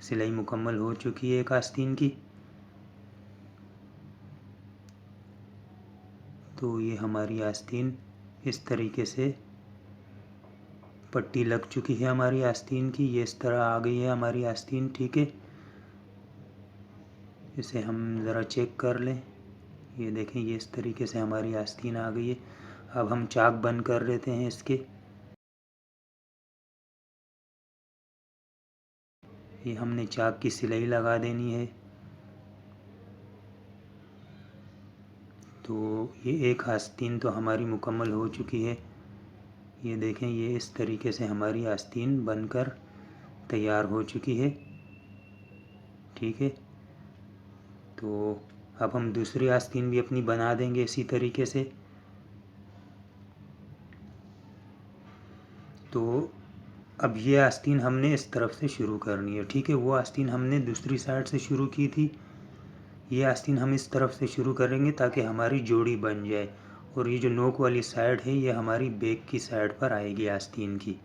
सिलाई मुकम्मल हो चुकी है एक आस्तीन की। तो ये हमारी आस्तीन इस तरीके से पट्टी लग चुकी है हमारी आस्तीन की। ये इस तरह आ गई है हमारी आस्तीन, ठीक है। इसे हम ज़रा चेक कर लें। ये देखें, ये इस तरीके से हमारी आस्तीन आ गई है। अब हम चाक बंद कर देते हैं इसके। ये हमने चाक की सिलाई लगा देनी है। तो ये एक आस्तीन तो हमारी मुकम्मल हो चुकी है। ये देखें, ये इस तरीके से हमारी आस्तीन बनकर तैयार हो चुकी है, ठीक है। तो अब हम दूसरी आस्तीन भी अपनी बना देंगे इसी तरीके से। तो अब ये आस्तीन हमने इस तरफ से शुरू करनी है, ठीक है। वो आस्तीन हमने दूसरी साइड से शुरू की थी, ये आस्तीन हम इस तरफ से शुरू करेंगे ताकि हमारी जोड़ी बन जाए। और ये जो नोक वाली साइड है ये हमारी बैक की साइड पर आएगी आस्तीन की।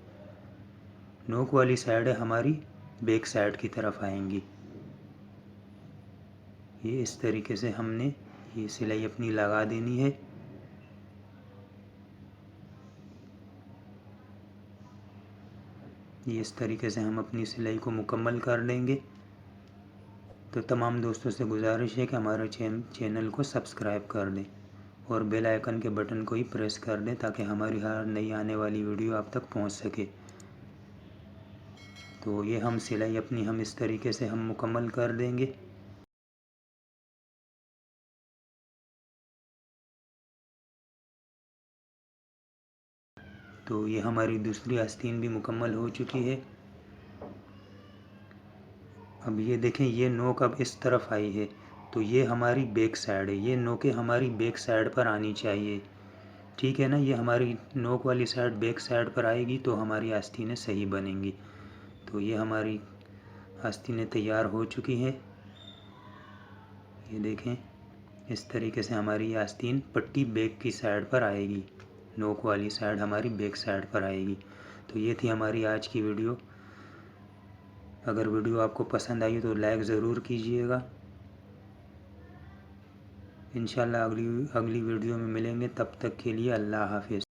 नोक वाली साइड है हमारी बैक साइड की तरफ आएंगी। ये इस तरीके से हमने ये सिलाई अपनी लगा देनी है। ये इस तरीके से हम अपनी सिलाई को मुकम्मल कर लेंगे। तो तमाम दोस्तों से गुजारिश है कि हमारे चैनल को सब्सक्राइब कर दें और बेल आइकन के बटन को ही प्रेस कर दें ताकि हमारी हर नई आने वाली वीडियो आप तक पहुंच सके। तो ये हम सिलाई अपनी हम इस तरीके से हम मुकम्मल कर देंगे। तो ये हमारी दूसरी आस्तीन भी मुकम्मल हो चुकी है। अब ये देखें, ये नोक अब इस तरफ आई है तो ये हमारी बैक साइड है। ये नोकें हमारी बैक साइड पर आनी चाहिए, ठीक है ना। ये हमारी नोक वाली साइड बैक साइड पर आएगी तो हमारी आस्तीनें सही बनेंगी। तो ये हमारी आस्तीनें तैयार हो चुकी हैं। ये देखें, इस तरीके से हमारी आस्तीन पट्टी बैक की साइड पर आएगी, नोक वाली साइड हमारी बैक साइड पर आएगी। तो ये थी हमारी आज की वीडियो। अगर वीडियो आपको पसंद आई तो लाइक ज़रूर कीजिएगा। इंशाल्लाह अगली वीडियो में मिलेंगे, तब तक के लिए अल्लाह हाफिज़।